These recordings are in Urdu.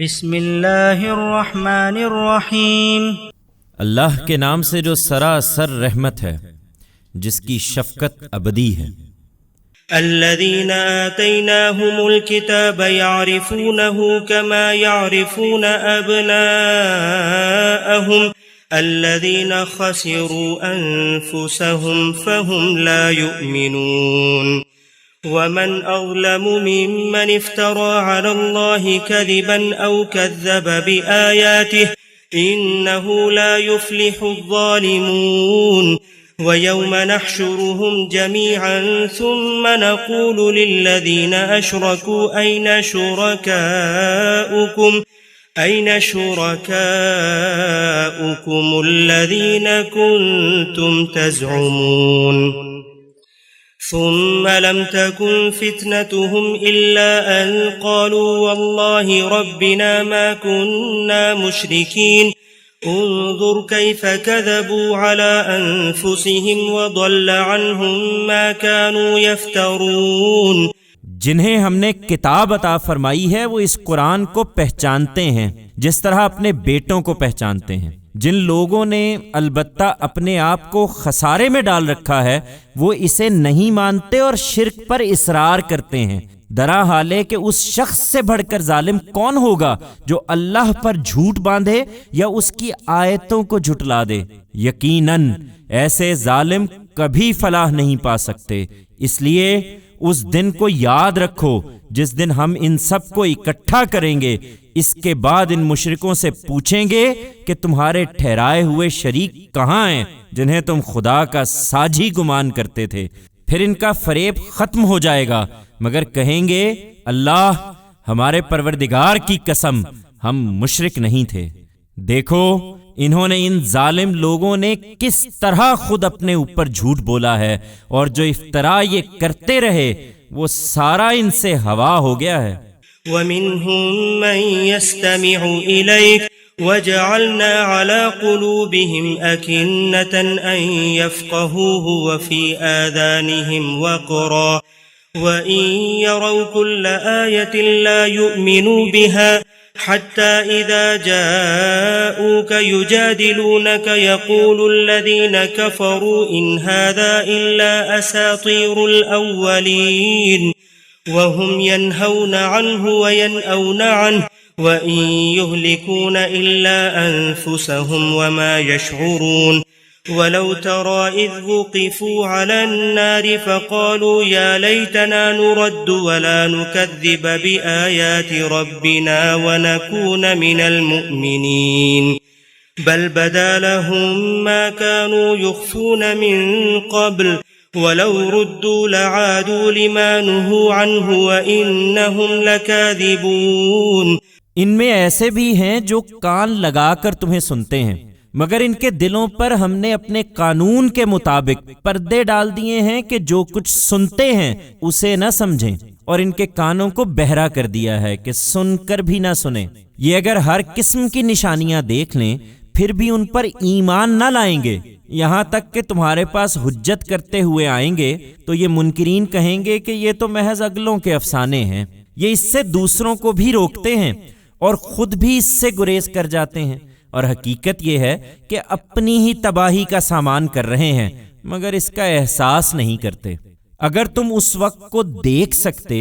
بسم اللہ الرحمن الرحیم۔ اللہ کے نام سے جو سراسر رحمت ہے، جس کی شفقت ابدی ہے۔ الذين آتيناهم الكتاب يعرفونه كما يعرفون أبناءهم الذين خسروا أنفسهم فهم لا يؤمنون ومن أظلم ممن افترى على الله كذبا أو كذب بآياته إنه لا يفلح الظالمون ويوم نحشرهم جميعا ثم نقول للذين أشركوا أين شركاؤكم الذين كنتم تزعمون ثم لم تكن فتنتهم إلا أن قالوا والله ربنا ما كنا مشركين انظر كيف كذبوا على أنفسهم وضل عنهم ما كانوا يفترون۔ جنہیں ہم نے کتاب عطا فرمائی ہے وہ اس قرآن کو پہچانتے ہیں جس طرح اپنے بیٹوں کو پہچانتے ہیں۔ جن لوگوں نے البتہ اپنے آپ کو خسارے میں ڈال رکھا ہے وہ اسے نہیں مانتے اور شرک پر اصرار کرتے ہیں۔ درا حال ہے کہ اس شخص سے بڑھ کر ظالم کون ہوگا جو اللہ پر جھوٹ باندھے یا اس کی آیتوں کو جھٹلا دے۔ یقیناً ایسے ظالم کبھی فلاح نہیں پا سکتے۔ اس لیے اس دن کو یاد رکھو جس دن ہم ان سب کو اکٹھا کریں گے۔ اس کے بعد ان مشرکوں سے پوچھیں گے کہ تمہارے ٹھہرائے ہوئے شریک کہاں ہیں جنہیں تم خدا کا ساجی گمان کرتے تھے۔ پھر ان کا فریب ختم ہو جائے گا مگر کہیں گے اللہ ہمارے پروردگار کی قسم ہم مشرک نہیں تھے۔ دیکھو انہوں نے ان ظالم لوگوں نے کس طرح خود اپنے اوپر جھوٹ بولا ہے اور جو افطرا یہ کرتے رہے وہ سارا ان سے ہوا ہو گیا ہے۔ ومنهم من يستمع إليك وجعلنا على قلوبهم أكنة أن يفقهوه وفي آذانهم وقرا وإن يروا كل آية لا يؤمنوا بها حتى إذا جاءوك يجادلونك يقول الذين كفروا إن هذا إلا أساطير الأولين وهم ينهون عنه وينأون عنه وإن يهلكون إلا أنفسهم وما يشعرون ولو ترى إذ وقفوا على النار فقالوا يا ليتنا نرد ولا نكذب بآيات ربنا ونكون من المؤمنين بل بدا لهم ما كانوا يخفون من قبل وَلَوْ رُدُّوا لَعَادُوا لِمَا نُهُوا عَنْهُ وَإِنَّهُمْ لَكَاذِبُونَ۔ ان میں ایسے بھی ہیں جو کان لگا کر تمہیں سنتے ہیں مگر ان کے دلوں پر ہم نے اپنے قانون کے مطابق پردے ڈال دیے ہیں کہ جو کچھ سنتے ہیں اسے نہ سمجھیں اور ان کے کانوں کو بہرا کر دیا ہے کہ سن کر بھی نہ سنیں۔ یہ اگر ہر قسم کی نشانیاں دیکھ لیں پھر بھی ان پر ایمان نہ لائیں گے۔ یہاں تک کہ تمہارے پاس حجت کرتے ہوئے آئیں گے تو یہ منکرین کہیں گے کہ یہ تو محض اگلوں کے افسانے ہیں۔ یہ اس سے دوسروں کو بھی روکتے ہیں اور خود بھی اس سے گریز کر جاتے ہیں، اور حقیقت یہ ہے کہ اپنی ہی تباہی کا سامان کر رہے ہیں مگر اس کا احساس نہیں کرتے۔ اگر تم اس وقت کو دیکھ سکتے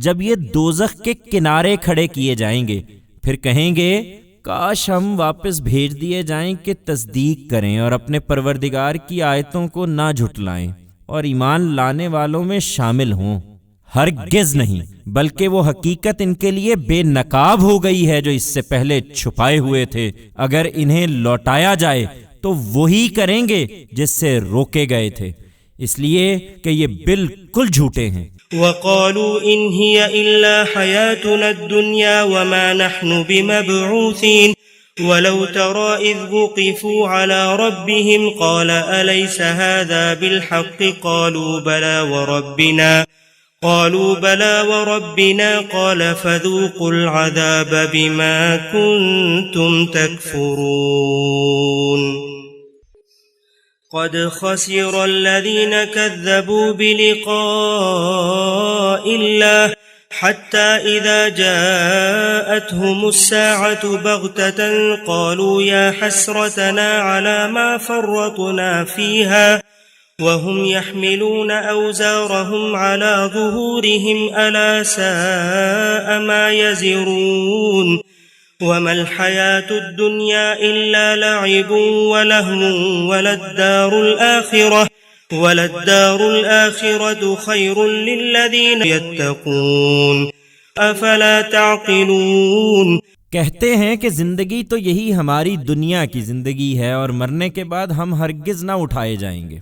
جب یہ دوزخ کے کنارے کھڑے کیے جائیں گے پھر کہیں گے کاش ہم واپس بھیج دیے جائیں کہ تصدیق کریں اور اپنے پروردگار کی آیتوں کو نہ جھٹلائیں اور ایمان لانے والوں میں شامل ہوں۔ ہرگز نہیں، بلکہ وہ حقیقت ان کے لیے بے نقاب ہو گئی ہے جو اس سے پہلے چھپائے ہوئے تھے۔ اگر انہیں لوٹایا جائے تو وہی کریں گے جس سے روکے گئے تھے، اس لیے کہ یہ بالکل جھوٹے ہیں۔ وقالوا إن هي إلا حياتنا الدنيا وما نحن بمبعوثين ولو ترى إذ وقفوا على ربهم قال أليس هذا بالحق قالوا بلى وربنا قال فذوقوا العذاب بما كنتم تكفرون۔ قد خسر الذين كذبوا بلقاء الله حتى إذا جاءتهم الساعة بغتة قالوا يا حسرتنا على ما فرطنا فيها وهم يحملون أوزارهم على ظهورهم ألا ساء ما يزرون وما الحياة الدنيا إلا لعب ولهو وللدار الآخرة خير للذين يتقون أفلا تعقلون. کہتے ہیں کہ زندگی تو یہی ہماری دنیا کی زندگی ہے اور مرنے کے بعد ہم ہرگز نہ اٹھائے جائیں گے.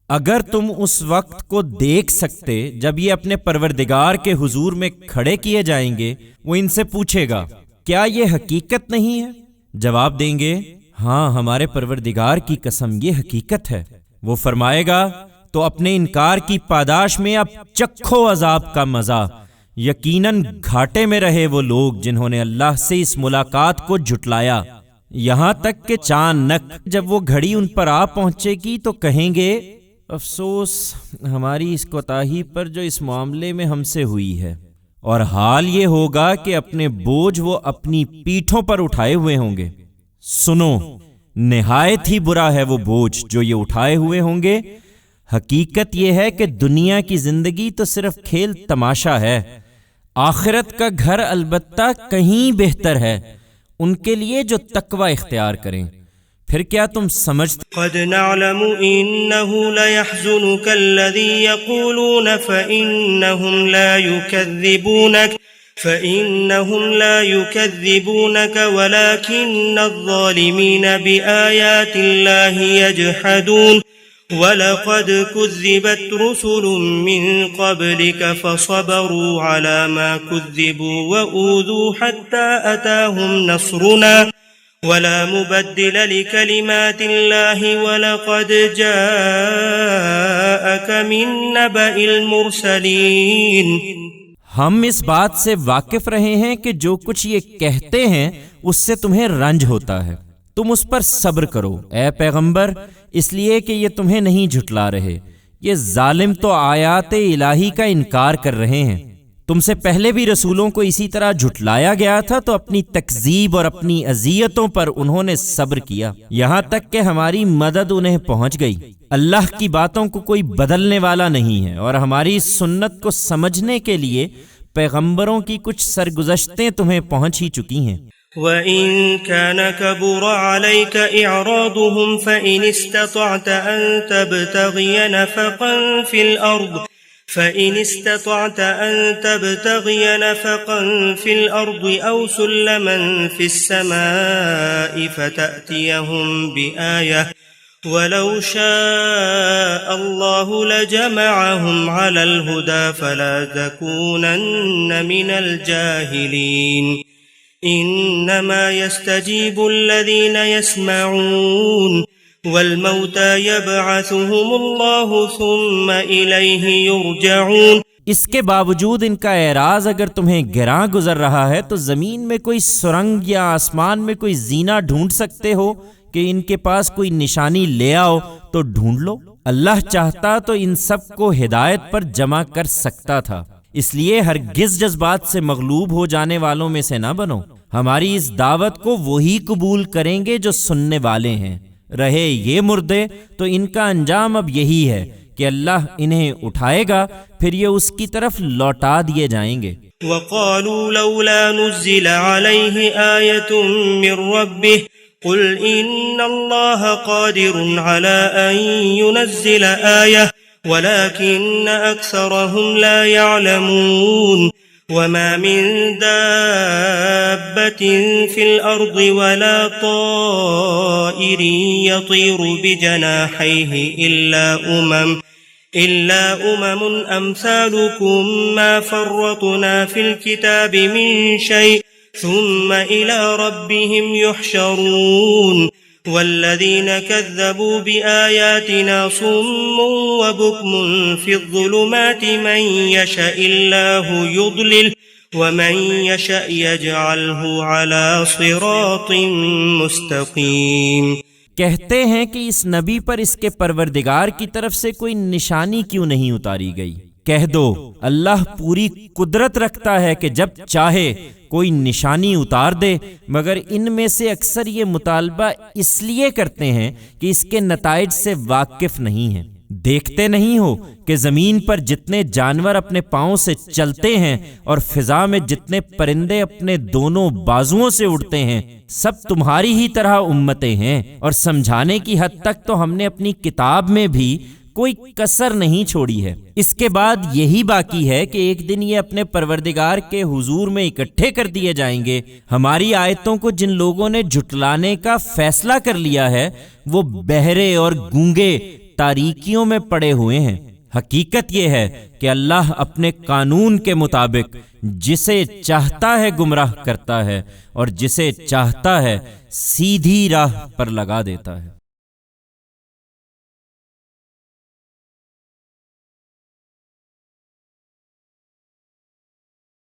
اگر تم اس وقت کو دیکھ سکتے جب یہ اپنے پروردگار کے حضور میں کھڑے کیے جائیں گے، وہ ان سے پوچھے گا کیا یہ حقیقت نہیں ہے؟ جواب دیں گے ہاں ہمارے پروردگار کی قسم یہ حقیقت ہے. وہ فرمائے گا تو اپنے انکار کی پاداش میں اب چکھو عذاب کا مزہ. یقیناً گھاٹے میں رہے وہ لوگ جنہوں نے اللہ سے اس ملاقات کو جھٹلایا. یہاں تک کہ چانک جب وہ گھڑی ان پر آ پہنچے گی تو کہیں گے افسوس ہماری اس کوتاہی پر جو اس معاملے میں ہم سے ہوئی ہے. اور حال یہ ہوگا کہ اپنے بوجھ وہ اپنی پیٹھوں پر اٹھائے ہوئے ہوں گے. سنو نہایت ہی برا ہے وہ بوجھ جو یہ اٹھائے ہوئے ہوں گے. حقیقت یہ ہے کہ دنیا کی زندگی تو صرف کھیل تماشا ہے. آخرت کا گھر البتہ کہیں بہتر ہے ان کے لیے جو تقوی اختیار کریں. پھر کیا تم سمجھتے قد نعلم إنه ليحزنك الذي يقولون فإنهم لا يكذبونك ولكن الظالمين بآيات الله يجحدون ولقد كذبت رسل من قبلك فصبروا على ما كذبوا وأوذوا حتى أتاهم نصرنا ولا مبدل لكلمات الله ولقد جاءك من نبأ المرسلين. ہم اس بات سے واقف رہے ہیں کہ جو کچھ یہ کہتے ہیں اس سے تمہیں رنج ہوتا ہے. تم اس پر صبر کرو اے پیغمبر، اس لیے کہ یہ تمہیں نہیں جھٹلا رہے. یہ ظالم تو آیات الہی کا انکار کر رہے ہیں. تم سے پہلے بھی رسولوں کو اسی طرح جھٹلایا گیا تھا تو اپنی تکذیب اور اپنی اذیتوں پر انہوں نے صبر کیا یہاں تک کہ ہماری مدد انہیں پہنچ گئی. اللہ کی باتوں کو کوئی بدلنے والا نہیں ہے اور ہماری سنت کو سمجھنے کے لیے پیغمبروں کی کچھ سرگزشتیں تمہیں پہنچ ہی چکی ہیں. وَإِن كَانَ كَبُرَ عَلَيْكَ إِعْرَاضُهُمْ فَإِنِ اسْتَطَعْتَ أَن تَبْتَغِيَ نَفَقًا فِي الْأَرْضِ أَوْ سُلَّمًا فِي السَّمَاءِ فَتَأْتِيَهُمْ بِآيَةٍ وَلَوْ شَاءَ اللَّهُ لَجَمَعَهُمْ عَلَى الْهُدَى فَلَا تَكُونَنَّ مِنَ الْجَاهِلِينَ. إنما يستجيب الذين يسمعون والموتى يبعثهم الله ثم إليه يرجعون. اس کے باوجود ان کا اعراض اگر تمہیں گراں گزر رہا ہے تو زمین میں کوئی سرنگ یا آسمان میں کوئی زینہ ڈھونڈ سکتے ہو کہ ان کے پاس کوئی نشانی لے آؤ تو ڈھونڈ لو. اللہ چاہتا تو ان سب کو ہدایت پر جمع کر سکتا تھا. اس لیے ہرگز جذبات سے مغلوب ہو جانے والوں میں سے نہ بنو. ہماری اس دعوت کو وہی قبول کریں گے جو سننے والے ہیں. رہے یہ مردے تو ان کا انجام اب یہی ہے کہ اللہ انہیں اٹھائے گا پھر یہ اس کی طرف لوٹا دیے جائیں گے. وَقَالُوا لَوْلَا نُزِّلَ عَلَيْهِ آيَةٌ مِّن رَّبِّهِ قُلْ إِنَّ اللَّهَ قَادِرٌ عَلَىٰ أَن يُنَزِّلَ آيَةً ولكن أكثرهم لا يعلمون. وما من دابة في الأرض ولا طائر يطير بجناحيه إلا أمم أمثالكم ما فرطنا في الكتاب من شيء ثم إلى ربهم يحشرون. والذين كذبوا بآياتنا صم وبكم في الظلمات من يشاء الله يضلل ومن يشاء يجعله على صراط مستقيم. کہتے ہیں کہ اس نبی پر اس کے پروردگار کی طرف سے کوئی نشانی کیوں نہیں اتاری گئی. کہہ دو اللہ پوری قدرت رکھتا ہے کہ جب چاہے کوئی نشانی اتار دے، مگر ان میں سے اکثر یہ مطالبہ اس لیے کرتے ہیں کہ اس کے نتائج سے واقف نہیں ہیں۔ دیکھتے نہیں ہو کہ زمین پر جتنے جانور اپنے پاؤں سے چلتے ہیں اور فضا میں جتنے پرندے اپنے دونوں بازوؤں سے اڑتے ہیں، سب تمہاری ہی طرح امتیں ہیں، اور سمجھانے کی حد تک تو ہم نے اپنی کتاب میں بھی کوئی کسر نہیں چھوڑی ہے۔ اس کے بعد یہی باقی ہے کہ ایک دن یہ اپنے پروردگار کے حضور میں اکٹھے کر دیے جائیں گے۔ ہماری آیتوں کو جن لوگوں نے جھٹلانے کا فیصلہ کر لیا ہے وہ بہرے اور گونگے تاریکیوں میں پڑے ہوئے ہیں۔ حقیقت یہ ہے کہ اللہ اپنے قانون کے مطابق جسے چاہتا ہے گمراہ کرتا ہے اور جسے چاہتا ہے سیدھی راہ پر لگا دیتا ہے۔